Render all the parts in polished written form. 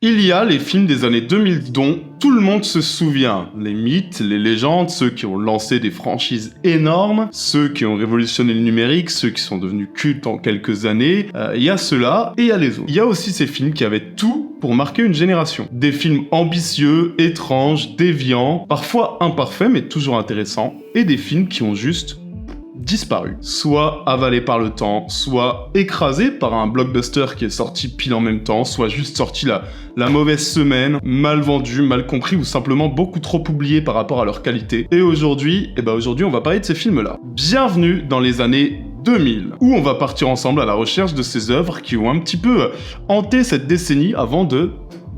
Il y a les films des années 2000 dont tout le monde se souvient. Les mythes, les légendes, ceux qui ont lancé des franchises énormes, ceux qui ont révolutionné le numérique, ceux qui sont devenus cultes en quelques années. Il y a ceux-là et il y a les autres. Il y a aussi ces films qui avaient tout pour marquer une génération. Des films ambitieux, étranges, déviants, parfois imparfaits mais toujours intéressants, et des films qui ont juste disparu. Soit avalé par le temps, soit écrasé par un blockbuster qui est sorti pile en même temps, soit juste sorti la mauvaise semaine, mal vendu, mal compris ou simplement beaucoup trop oublié par rapport à leur qualité. Et aujourd'hui, on va parler de ces films-là. Bienvenue dans les années 2000, où on va partir ensemble à la recherche de ces œuvres qui ont un petit peu hanté cette décennie avant de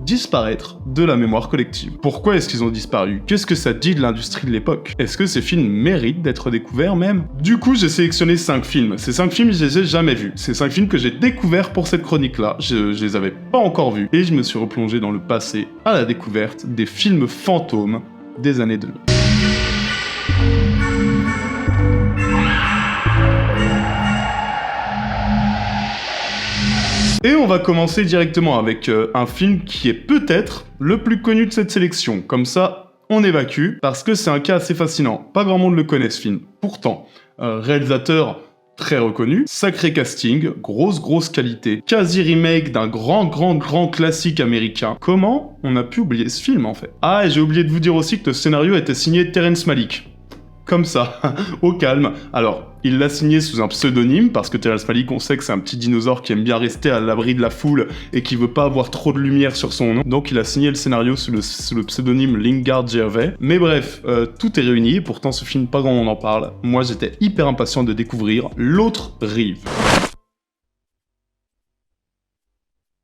disparaître de la mémoire collective. Pourquoi est-ce qu'ils ont disparu? Qu'est-ce que ça dit de l'industrie de l'époque? Est-ce que ces films méritent d'être découverts même? Du coup, j'ai sélectionné 5 films. Ces 5 films, je les ai jamais vus. Ces 5 films que j'ai découverts pour cette chronique-là. Je les avais pas encore vus. Et je me suis replongé dans le passé à la découverte des films fantômes des années 2000. Et on va commencer directement avec un film qui est peut-être le plus connu de cette sélection. Comme ça, on évacue, parce que c'est un cas assez fascinant. Pas grand monde le connaît ce film. Pourtant, réalisateur très reconnu, sacré casting, grosse qualité, quasi remake d'un grand classique américain. Comment on a pu oublier ce film en fait? Ah, et j'ai oublié de vous dire aussi que le scénario était signé Terrence Malick. Comme ça, au calme. Alors, il l'a signé sous un pseudonyme, parce que Terrence Malick, on sait que c'est un petit dinosaure qui aime bien rester à l'abri de la foule et qui veut pas avoir trop de lumière sur son nom. Donc il a signé le scénario sous le pseudonyme Lingard Gervais. Mais bref, tout est réuni, pourtant ce film, pas grand monde en parle. Moi, j'étais hyper impatient de découvrir L'autre rive.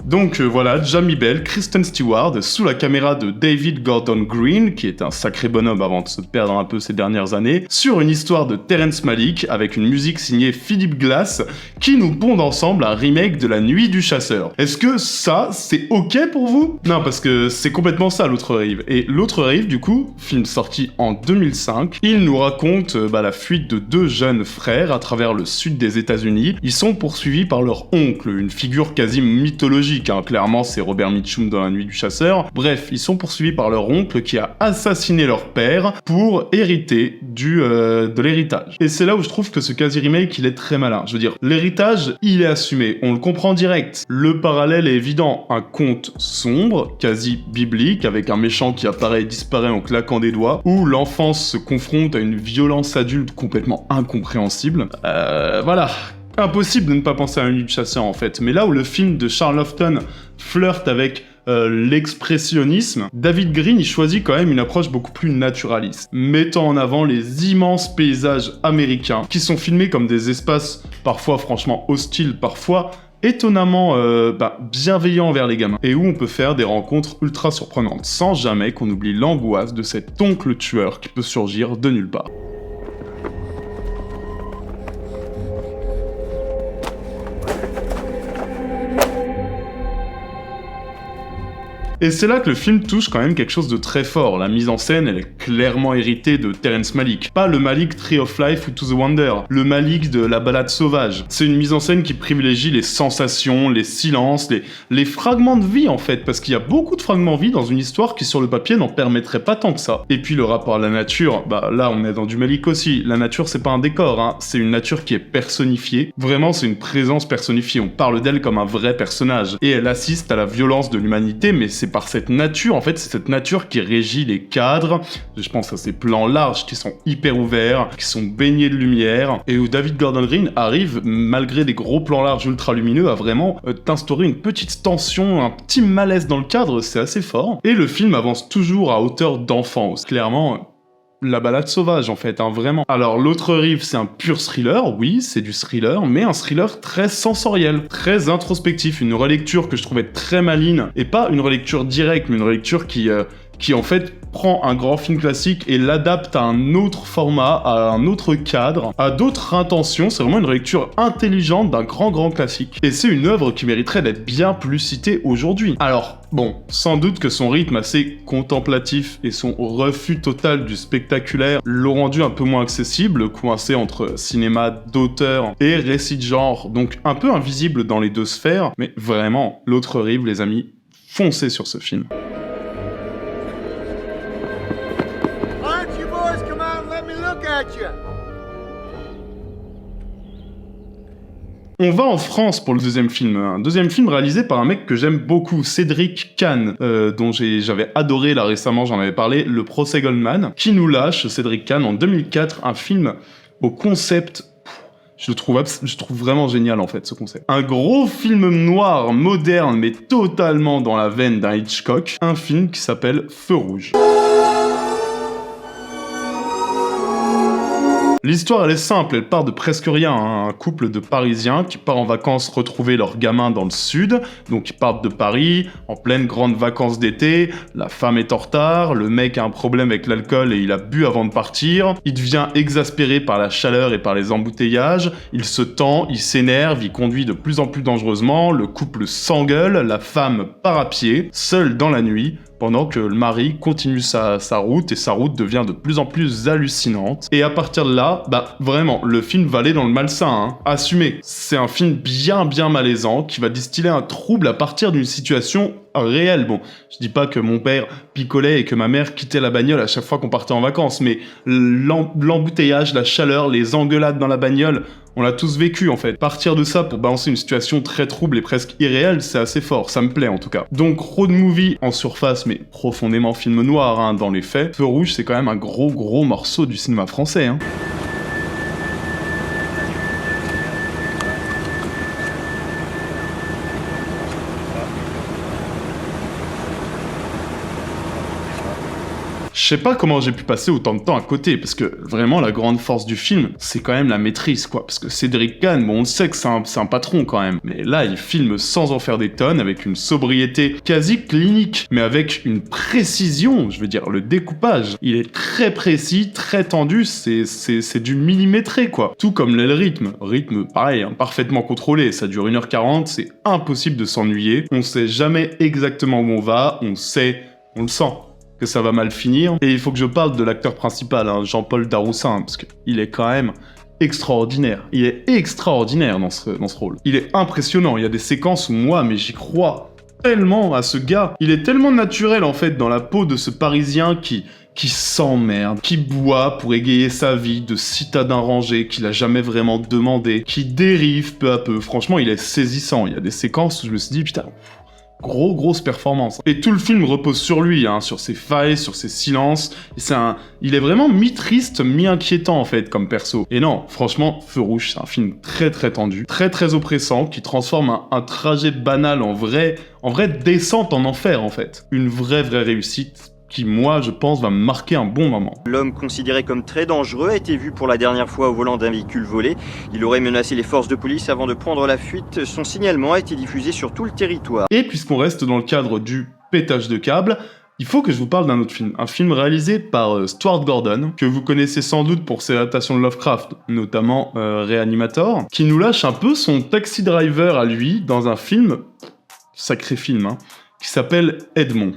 Donc voilà, Jamie Bell, Kristen Stewart, sous la caméra de David Gordon Green, qui est un sacré bonhomme avant de se perdre un peu ces dernières années, sur une histoire de Terrence Malick, avec une musique signée Philip Glass, qui nous pond ensemble un remake de La Nuit du Chasseur. Est-ce que ça, c'est ok pour vous? Non, parce que c'est complètement ça, L'autre rive. Et L'autre rive, du coup, film sorti en 2005, il nous raconte la fuite de 2 jeunes frères à travers le sud des États-Unis. Ils sont poursuivis par leur oncle, une figure quasi mythologique. Clairement, c'est Robert Mitchum dans La Nuit du Chasseur. Bref, ils sont poursuivis par leur oncle qui a assassiné leur père pour hériter de l'héritage. Et c'est là où je trouve que ce quasi-remake, il est très malin. Je veux dire, l'héritage, il est assumé, on le comprend direct. Le parallèle est évident, un conte sombre, quasi biblique, avec un méchant qui apparaît et disparaît en claquant des doigts, où l'enfance se confronte à une violence adulte complètement incompréhensible. Voilà. Impossible de ne pas penser à une nuit de chasseur en fait, mais là où le film de Charles Laughton flirte avec l'expressionnisme, David Green y choisit quand même une approche beaucoup plus naturaliste, mettant en avant les immenses paysages américains qui sont filmés comme des espaces parfois franchement hostiles, parfois étonnamment bienveillants envers les gamins, et où on peut faire des rencontres ultra surprenantes, sans jamais qu'on oublie l'angoisse de cet oncle tueur qui peut surgir de nulle part. Et c'est là que le film touche quand même quelque chose de très fort. La mise en scène, elle est clairement héritée de Terrence Malick. Pas le Malick Tree of Life ou To the Wonder, le Malick de La Balade sauvage. C'est une mise en scène qui privilégie les sensations, les silences, les fragments de vie en fait, parce qu'il y a beaucoup de fragments de vie dans une histoire qui sur le papier n'en permettrait pas tant que ça. Et puis le rapport à la nature, là on est dans du Malick aussi. La nature c'est pas un décor, c'est une nature qui est personnifiée. Vraiment c'est une présence personnifiée, on parle d'elle comme un vrai personnage. Et elle assiste à la violence de l'humanité, mais c'est par cette nature, en fait, c'est cette nature qui régit les cadres. Je pense à ces plans larges qui sont hyper ouverts, qui sont baignés de lumière, et où David Gordon Green arrive, malgré des gros plans larges ultra lumineux, à vraiment t'instaurer une petite tension, un petit malaise dans le cadre, c'est assez fort. Et le film avance toujours à hauteur d'enfant, clairement. La balade sauvage en fait, vraiment. Alors L'autre rive, c'est un pur thriller, oui, c'est du thriller, mais un thriller très sensoriel, très introspectif, une relecture que je trouvais très maligne, et pas une relecture directe, mais une relecture qui en fait prend un grand film classique et l'adapte à un autre format, à un autre cadre, à d'autres intentions. C'est vraiment une relecture intelligente d'un grand classique. Et c'est une œuvre qui mériterait d'être bien plus citée aujourd'hui. Alors, bon, sans doute que son rythme assez contemplatif et son refus total du spectaculaire l'ont rendu un peu moins accessible, coincé entre cinéma d'auteur et récit de genre, donc un peu invisible dans les deux sphères, mais vraiment, L'autre rive, les amis, foncez sur ce film. On va en France pour le deuxième film. Un deuxième film réalisé par un mec que j'aime beaucoup, Cédric Kahn, dont j'avais adoré, là récemment j'en avais parlé, Le Procès Goldman, qui nous lâche, Cédric Kahn, en 2004, un film au concept... Je trouve vraiment génial en fait ce concept. Un gros film noir, moderne, mais totalement dans la veine d'un Hitchcock. Un film qui s'appelle Feu Rouge. L'histoire, elle est simple, elle part de presque rien, hein. Un couple de Parisiens qui part en vacances retrouver leurs gamins dans le sud, donc ils partent de Paris, en pleine grande vacances d'été, la femme est en retard, le mec a un problème avec l'alcool et il a bu avant de partir, il devient exaspéré par la chaleur et par les embouteillages, il se tend, il s'énerve, il conduit de plus en plus dangereusement, le couple s'engueule, la femme part à pied, seule dans la nuit, pendant que le mari continue sa route, et sa route devient de plus en plus hallucinante. Et à partir de là, vraiment, le film va aller dans le malsain, hein. Assumé. C'est un film bien malaisant, qui va distiller un trouble à partir d'une situation réelle. Bon, je dis pas que mon père picolait et que ma mère quittait la bagnole à chaque fois qu'on partait en vacances, mais l'embouteillage, la chaleur, les engueulades dans la bagnole, on l'a tous vécu en fait. Partir de ça pour balancer une situation très trouble et presque irréelle, c'est assez fort, ça me plaît en tout cas. Donc road movie en surface, mais profondément film noir, hein, dans les faits. Feu Rouge, c'est quand même un gros morceau du cinéma français, hein. Je sais pas comment j'ai pu passer autant de temps à côté, parce que vraiment la grande force du film, c'est quand même la maîtrise, quoi. Parce que Cédric Kahn, bon, on sait que c'est un patron quand même, mais là il filme sans en faire des tonnes, avec une sobriété quasi clinique, mais avec une précision, je veux dire, le découpage, il est très précis, très tendu, c'est du millimétré, quoi. Tout comme le rythme pareil, hein, parfaitement contrôlé, ça dure 1h40, c'est impossible de s'ennuyer, on sait jamais exactement où on va, on le sent, que ça va mal finir. Et il faut que je parle de l'acteur principal, hein, Jean-Paul Daroussin, parce qu'il est quand même extraordinaire. Il est extraordinaire dans ce rôle. Il est impressionnant, il y a des séquences où moi, mais j'y crois tellement à ce gars. Il est tellement naturel en fait dans la peau de ce Parisien qui s'emmerde, qui boit pour égayer sa vie de citadin rangé qu'il a jamais vraiment demandé, qui dérive peu à peu. Franchement, il est saisissant. Il y a des séquences où je me suis dit, putain... Grosse performance. Et tout le film repose sur lui, hein, sur ses failles, sur ses silences. Il est vraiment mi-triste, mi-inquiétant en fait comme perso. Et non, franchement, Feu Rouge, c'est un film très tendu, très oppressant, qui transforme un trajet banal en vraie descente en enfer en fait. Une vraie réussite qui, moi, je pense, va me marquer un bon moment. L'homme considéré comme très dangereux a été vu pour la dernière fois au volant d'un véhicule volé. Il aurait menacé les forces de police avant de prendre la fuite. Son signalement a été diffusé sur tout le territoire. Et puisqu'on reste dans le cadre du pétage de câble, il faut que je vous parle d'un autre film. Un film réalisé par Stuart Gordon, que vous connaissez sans doute pour ses adaptations de Lovecraft, notamment Reanimator, qui nous lâche un peu son Taxi Driver à lui dans un film, sacré film, hein, qui s'appelle Edmond.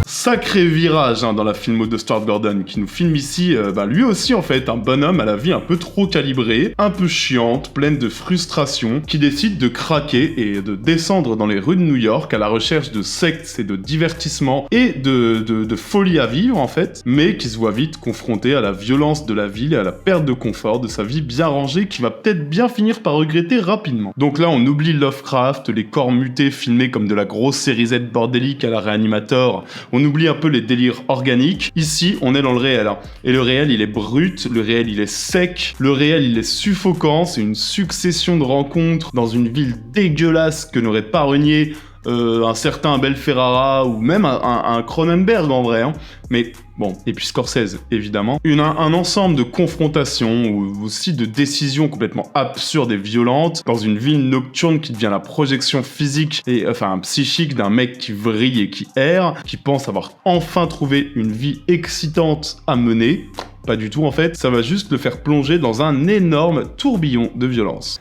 Sacré virage, hein, dans la filmo de Stuart Gordon, qui nous filme ici, lui aussi en fait, un bonhomme à la vie un peu trop calibrée, un peu chiante, pleine de frustration, qui décide de craquer et de descendre dans les rues de New York à la recherche de sectes et de divertissements et de folie à vivre en fait, mais qui se voit vite confronté à la violence de la ville et à la perte de confort de sa vie bien rangée, qui va peut-être bien finir par regretter rapidement. Donc là on oublie Lovecraft, les corps mutés filmés comme de la grosse série Z bordélique à la Reanimator, on oublie un peu les délires organiques. Ici, on est dans le réel, hein. Et le réel, il est brut, le réel, il est sec, le réel, il est suffocant, c'est une succession de rencontres dans une ville dégueulasse que n'aurait pas renié un certain Abel Ferrara ou même un Cronenberg en vrai, hein. Mais bon, et puis Scorsese, évidemment. Un ensemble de confrontations ou aussi de décisions complètement absurdes et violentes dans une ville nocturne qui devient la projection physique et psychique d'un mec qui vrille et qui erre, qui pense avoir enfin trouvé une vie excitante à mener. Pas du tout en fait, ça va juste le faire plonger dans un énorme tourbillon de violence.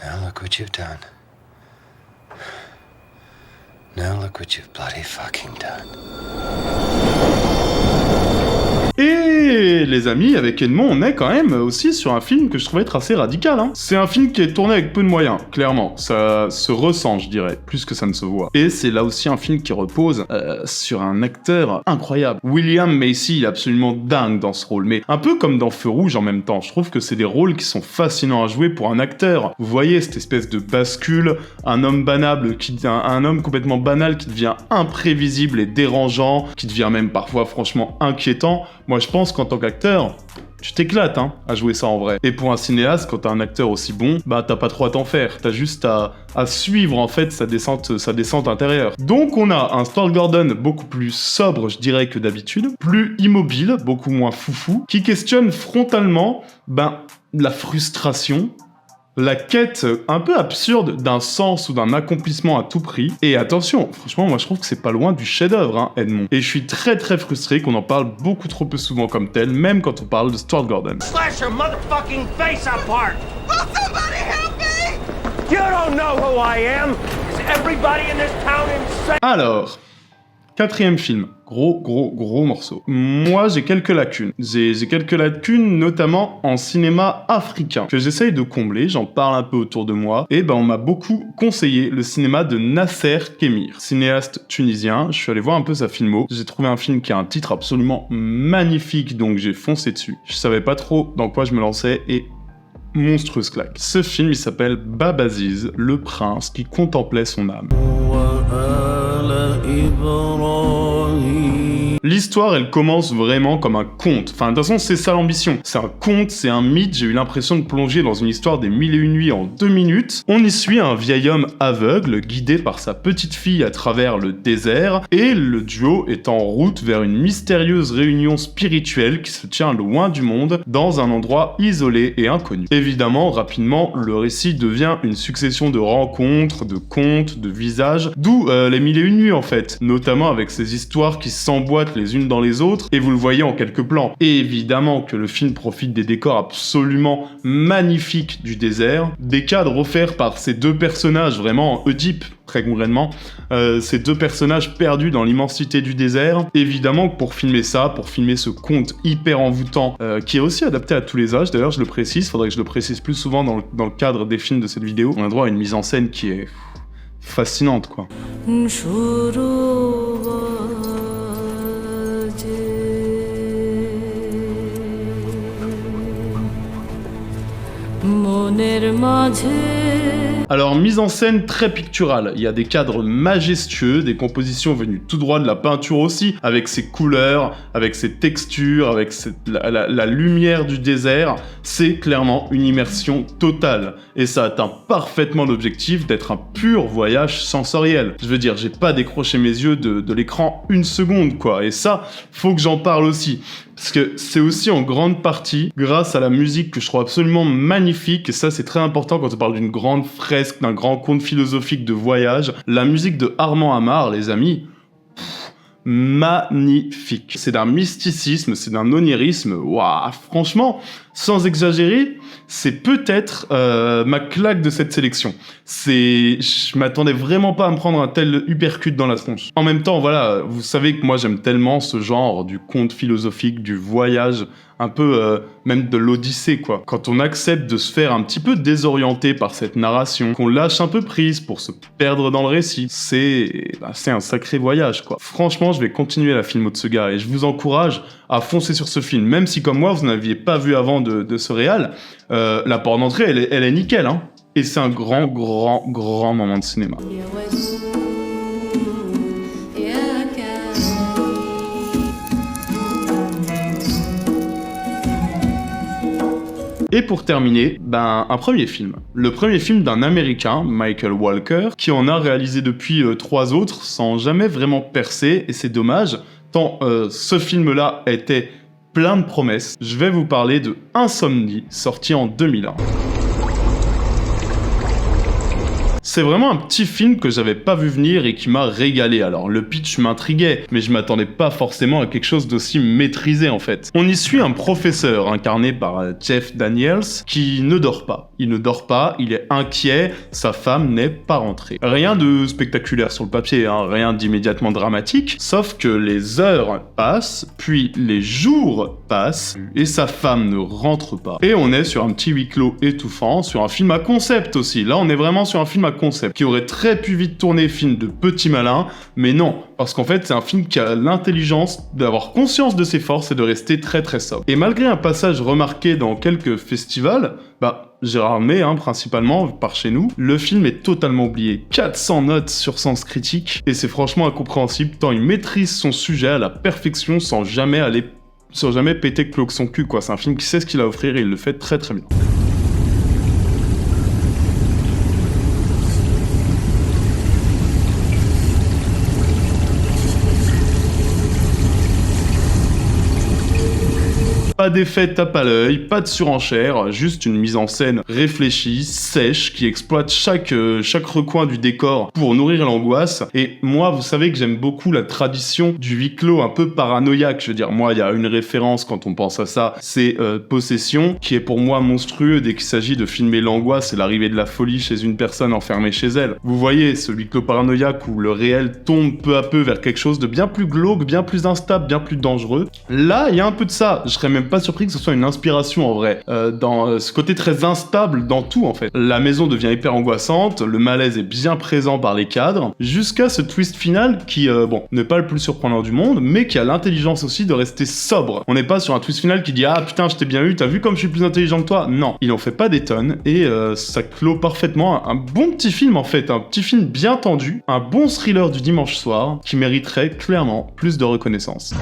Now look what you've done. Now look what you've bloody fucking done. Et les amis, avec Edmond, on est quand même aussi sur un film que je trouvais être assez radical. Hein. C'est un film qui est tourné avec peu de moyens, clairement. Ça se ressent, je dirais, plus que ça ne se voit. Et c'est là aussi un film qui repose sur un acteur incroyable. William Macy, il est absolument dingue dans ce rôle, mais un peu comme dans Feu Rouge en même temps. Je trouve que c'est des rôles qui sont fascinants à jouer pour un acteur. Vous voyez cette espèce de bascule, un homme banal un homme complètement banal qui devient imprévisible et dérangeant, qui devient même parfois franchement inquiétant. Moi je pense qu'en tant qu'acteur, tu t'éclates à jouer ça en vrai. Et pour un cinéaste, quand t'as un acteur aussi bon, bah t'as pas trop à t'en faire. T'as juste à suivre en fait sa descente intérieure. Donc on a un Stuart Gordon beaucoup plus sobre, je dirais, que d'habitude, plus immobile, beaucoup moins foufou, qui questionne frontalement la frustration, la quête un peu absurde d'un sens ou d'un accomplissement à tout prix. Et attention, franchement, moi je trouve que c'est pas loin du chef-d'œuvre, Edmond. Et je suis très très frustré qu'on en parle beaucoup trop peu souvent comme tel, même quand on parle de Stuart Gordon. Slash your motherfucking face apart! Will somebody help me? You don't know who I am! Is everybody in this town insane? Alors, quatrième film. Gros morceau. Moi, j'ai quelques lacunes. J'ai quelques lacunes, notamment en cinéma africain, que j'essaye de combler, j'en parle un peu autour de moi, et on m'a beaucoup conseillé le cinéma de Nasser Kémir, cinéaste tunisien. Je suis allé voir un peu sa filmo, j'ai trouvé un film qui a un titre absolument magnifique, donc j'ai foncé dessus. Je savais pas trop dans quoi je me lançais, et monstrueuse claque. Ce film, il s'appelle Babaziz, le prince qui contemplait son âme. L'histoire, elle commence vraiment comme un conte. Enfin, de toute façon, c'est ça l'ambition. C'est un conte, c'est un mythe. J'ai eu l'impression de plonger dans une histoire des 1001 nuits en 2 minutes. On y suit un vieil homme aveugle, guidé par sa petite fille à travers le désert, et le duo est en route vers une mystérieuse réunion spirituelle qui se tient loin du monde, dans un endroit isolé et inconnu. Évidemment, rapidement, le récit devient une succession de rencontres, de contes, de visages, d'où les 1001 nuits en fait, notamment avec ces histoires qui s'emboîtent les unes dans les autres, et vous le voyez en quelques plans. Et évidemment que le film profite des décors absolument magnifiques du désert, des cadres offerts par ces deux personnages vraiment Oedipe, très concrètement, ces deux personnages perdus dans l'immensité du désert. Évidemment que pour filmer ça, pour filmer ce conte hyper envoûtant, qui est aussi adapté à tous les âges, d'ailleurs je le précise, faudrait que je le précise plus souvent dans le cadre des films de cette vidéo, on a droit à une mise en scène qui est fascinante quoi. Alors, mise en scène très picturale, il y a des cadres majestueux, des compositions venues tout droit de la peinture aussi, avec ses couleurs, avec ses textures, avec la lumière du désert. C'est clairement une immersion totale, et ça atteint parfaitement l'objectif d'être un pur voyage sensoriel. Je veux dire, j'ai pas décroché mes yeux de l'écran une seconde, quoi, et ça, faut que j'en parle aussi. Parce que c'est aussi en grande partie grâce à la musique que je trouve absolument magnifique, et ça c'est très important quand on parle d'une grande fresque, d'un grand conte philosophique de voyage. La musique de Armand Amar, les amis, magnifique. C'est d'un mysticisme, c'est d'un onirisme, waouh, franchement, sans exagérer, c'est peut-être ma claque de cette sélection. Je m'attendais vraiment pas à me prendre un tel uppercut dans la tronche. En même temps, voilà, vous savez que moi j'aime tellement ce genre du conte philosophique, du voyage, un peu même de l'Odyssée quoi. Quand on accepte de se faire un petit peu désorienter par cette narration, qu'on lâche un peu prise pour se perdre dans le récit, c'est un sacré voyage quoi. Franchement, je vais continuer la filmo de ce gars et je vous encourage à foncer sur ce film, même si comme moi vous n'aviez pas vu avant de ce réal, la porte d'entrée elle est nickel hein. Et c'est un grand moment de cinéma. Et pour terminer, un premier film. Le premier film d'un Américain, Michael Walker, qui en a réalisé depuis 3 autres sans jamais vraiment percer, et c'est dommage, tant ce film-là était plein de promesses. Je vais vous parler de C'est vraiment un petit film que j'avais pas vu venir et qui m'a régalé. Alors le pitch m'intriguait, mais je m'attendais pas forcément à quelque chose d'aussi maîtrisé en fait. On y suit un professeur incarné par Jeff Daniels qui ne dort pas. Il ne dort pas, il est inquiet, sa femme n'est pas rentrée. Rien de spectaculaire sur le papier, hein, rien d'immédiatement dramatique, sauf que les heures passent, puis les jours passent, et sa femme ne rentre pas. Et on est sur un petit huis clos étouffant, sur un film à concept aussi. Là, on est vraiment sur un film à concept, qui aurait très pu vite tourner film de petit malin, mais non, parce qu'en fait, c'est un film qui a l'intelligence d'avoir conscience de ses forces et de rester très très sobre. Et malgré un passage remarqué dans quelques festivals, Gérard May, principalement, par chez nous, le film est totalement oublié. 400 notes sur Sens Critique, et c'est franchement incompréhensible tant il maîtrise son sujet à la perfection sans jamais péter clos son cul, quoi. C'est un film qui sait ce qu'il a à offrir et il le fait très très bien. Pas d'effet tape à l'œil, pas de surenchère, juste une mise en scène réfléchie, sèche, qui exploite chaque recoin du décor pour nourrir l'angoisse. Et moi, vous savez que j'aime beaucoup la tradition du huis clos un peu paranoïaque. Je veux dire, moi, il y a une référence quand on pense à ça, c'est Possession, qui est pour moi monstrueux dès qu'il s'agit de filmer l'angoisse et l'arrivée de la folie chez une personne enfermée chez elle. Vous voyez, ce huis clos paranoïaque où le réel tombe peu à peu vers quelque chose de bien plus glauque, bien plus instable, bien plus dangereux. Là, il y a un peu de ça. Je serais même pas surpris que ce soit une inspiration en vrai, dans ce côté très instable dans tout en fait. La maison devient hyper angoissante, le malaise est bien présent par les cadres, jusqu'à ce twist final qui, n'est pas le plus surprenant du monde, mais qui a l'intelligence aussi de rester sobre. On n'est pas sur un twist final qui dit « Ah putain, je t'ai bien eu, t'as vu comme je suis plus intelligent que toi ?» Non, il en fait pas des tonnes, et ça clôt parfaitement un bon petit film en fait, un petit film bien tendu, un bon thriller du dimanche soir, qui mériterait clairement plus de reconnaissance.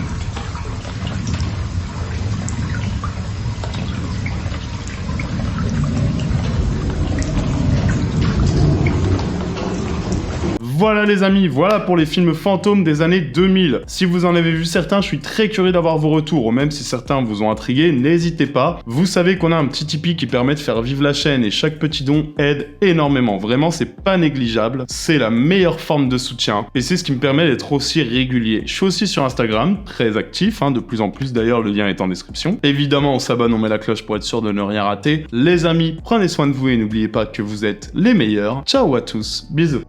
Voilà les amis, voilà pour les films fantômes des années 2000. Si vous en avez vu certains, je suis très curieux d'avoir vos retours, ou même si certains vous ont intrigué, n'hésitez pas. Vous savez qu'on a un petit Tipeee qui permet de faire vivre la chaîne et chaque petit don aide énormément. Vraiment, c'est pas négligeable. C'est la meilleure forme de soutien et c'est ce qui me permet d'être aussi régulier. Je suis aussi sur Instagram, très actif, de plus en plus d'ailleurs, le lien est en description. Évidemment, on s'abonne, on met la cloche pour être sûr de ne rien rater. Les amis, prenez soin de vous et n'oubliez pas que vous êtes les meilleurs. Ciao à tous, bisous.